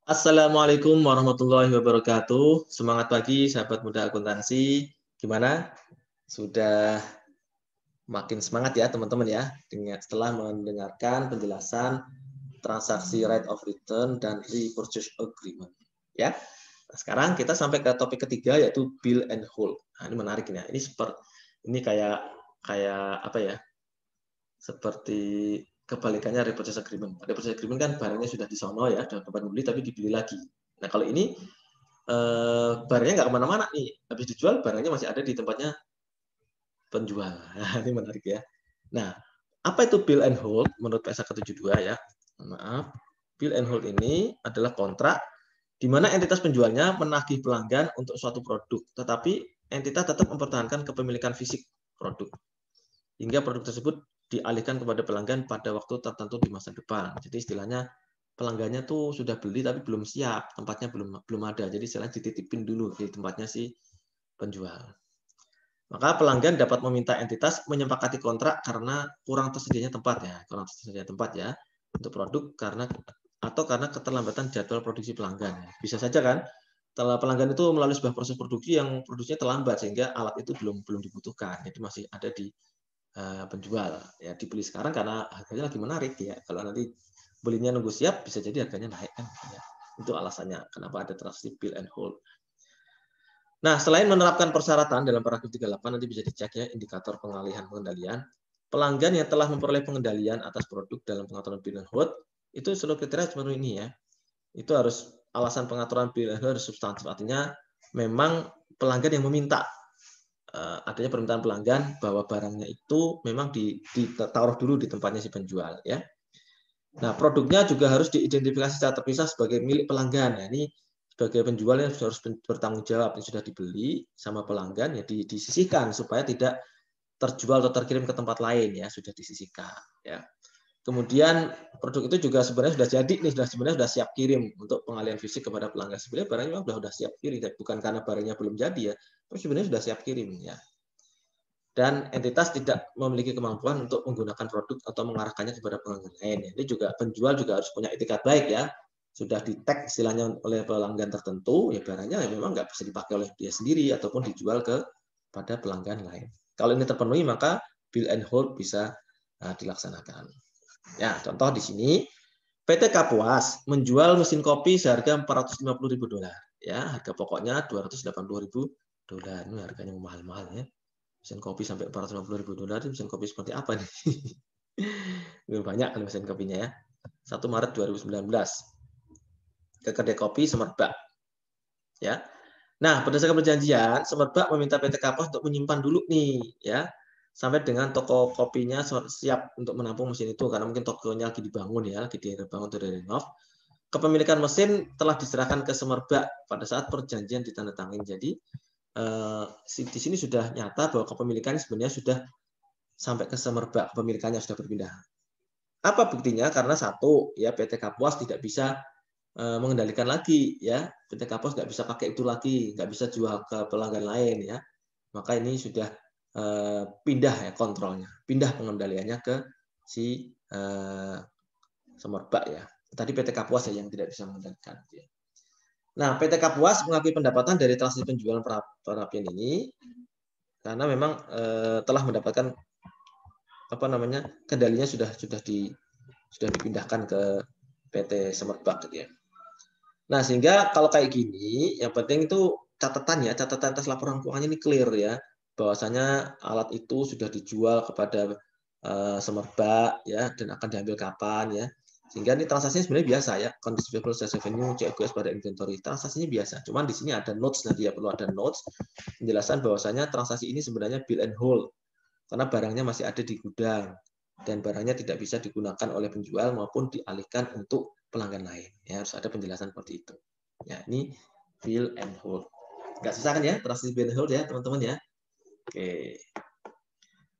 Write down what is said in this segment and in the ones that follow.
Assalamualaikum warahmatullahi wabarakatuh. Semangat pagi, sahabat muda akuntansi. Gimana? Sudah makin semangat ya, teman-teman ya, setelah mendengarkan penjelasan transaksi right of return dan repurchase agreement. Ya. Nah, sekarang kita sampai ke topik ketiga yaitu bill and hold. Nah, ini menarik ini ya. Ini kayak apa ya? Seperti kebalikannya repurchase agreement. Repurchase agreement kan barangnya sudah disono ya, sudah dapat membeli tapi dibeli lagi. Nah, kalau ini barangnya nggak kemana-mana nih, habis dijual barangnya masih ada di tempatnya penjual. Nah, ini menarik ya. Nah, apa itu bill and hold menurut PSA ke-72 ya? Maaf, bill and hold ini adalah kontrak di mana entitas penjualnya menagih pelanggan untuk suatu produk, tetapi entitas tetap mempertahankan kepemilikan fisik produk hingga produk tersebut dialihkan kepada pelanggan pada waktu tertentu di masa depan. Jadi istilahnya pelanggannya tuh sudah beli tapi belum siap, tempatnya belum ada. Jadi istilahnya dititipin dulu di tempatnya si penjual. Maka pelanggan dapat meminta entitas menyepakati kontrak karena kurang tersedianya tempat ya untuk produk karena keterlambatan jadwal produksi pelanggan. Bisa saja kan pelanggan itu melalui sebuah proses produksi yang produksinya terlambat sehingga alat itu belum dibutuhkan. Jadi masih ada di penjual ya, dibeli sekarang karena harganya lagi menarik ya. Kalau nanti belinya nunggu siap bisa jadi harganya naik kan ya. Itu alasannya kenapa ada transaksi bill and hold. Nah, selain menerapkan persyaratan dalam paragraf 38 nanti bisa dicek ya indikator pengalihan pengendalian. Pelanggan yang telah memperoleh pengendalian atas produk dalam pengaturan bill and hold itu seluruh kriteria seperti ini ya. Itu harus alasan pengaturan bill and hold harus substantif, artinya memang pelanggan yang meminta adanya permintaan pelanggan bahwa barangnya itu memang ditaruh dulu di tempatnya si penjual ya. Nah, produknya juga harus diidentifikasi secara terpisah sebagai milik pelanggan. Ya, ini sebagai penjual yang harus bertanggung jawab yang sudah dibeli sama pelanggan ya disisihkan supaya tidak terjual atau terkirim ke tempat lain ya, sudah disisihkan ya. Kemudian produk itu juga sebenarnya sudah jadi nih, sebenarnya sudah siap kirim untuk pengalihan fisik kepada pelanggan. Sebenarnya barangnya sudah siap kirim, bukan karena barangnya belum jadi ya, tapi sebenarnya sudah siap kirim ya. Dan entitas tidak memiliki kemampuan untuk menggunakan produk atau mengarahkannya kepada pelanggan lain. Ini juga penjual juga harus punya etikat baik ya. Sudah di-tag istilahnya oleh pelanggan tertentu, ya barangnya ya memang nggak bisa dipakai oleh dia sendiri ataupun dijual pada pelanggan lain. Kalau ini terpenuhi maka bill and hold bisa dilaksanakan. Ya, contoh di sini PT Kapuas menjual mesin kopi seharga $450.000 ya, harga pokoknya $280.000. Ini harganya mahal-mahal ya. Mesin kopi sampai $450.000, mesin kopi seperti apa nih? Banyak kan mesin kopinya ya. 1 Maret 2019 ke kedai kopi Semerbak. Ya. Nah, berdasarkan perjanjian, Semerbak meminta PT Kapuas untuk menyimpan dulu nih ya, sampai dengan toko kopinya siap untuk menampung mesin itu karena mungkin tokonya lagi dibangun ya, lagi dibangun atau direnov. Kepemilikan mesin telah diserahkan ke Semerbak pada saat perjanjian ditandatangani. Jadi di sini sudah nyata bahwa kepemilikan sebenarnya sudah sampai ke Semerbak, kepemilikannya sudah berpindah. Apa buktinya? Karena satu, ya PT Kapuas tidak bisa mengendalikan lagi, ya PT Kapuas nggak bisa pakai itu lagi, nggak bisa jual ke pelanggan lain, ya. Maka ini sudah pindah ya kontrolnya, pindah pengendaliannya ke si Semerbak ya. Tadi PT Kapuas ya yang tidak bisa mengendalikan. Ya. Nah, PT Kapuas mengakui pendapatan dari transaksi penjualan perapian ini karena memang telah mendapatkan kendalinya sudah dipindahkan ke PT Semerbak gitu ya. Nah, sehingga kalau kayak gini yang penting itu catatan atas laporan keuangannya ini clear ya, bahwasanya alat itu sudah dijual kepada Semerbak ya dan akan diambil kapan ya. Sehingga ini transaksinya sebenarnya biasa ya, conditional sales revenue, COGS pada inventory, transaksinya biasa. Cuman di sini ada notes nanti ya, perlu ada notes penjelasan bahwasanya transaksi ini sebenarnya bill and hold karena barangnya masih ada di gudang dan barangnya tidak bisa digunakan oleh penjual maupun dialihkan untuk pelanggan lain. Ya, harus ada penjelasan seperti itu. Ya, ini bill and hold. Nggak susah kan ya, transaksi bill and hold ya, teman-teman ya. Oke.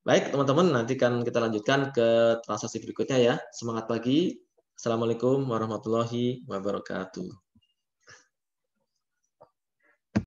Baik, teman-teman, nanti kan kita lanjutkan ke transaksi berikutnya ya. Semangat pagi. Assalamualaikum warahmatullahi wabarakatuh.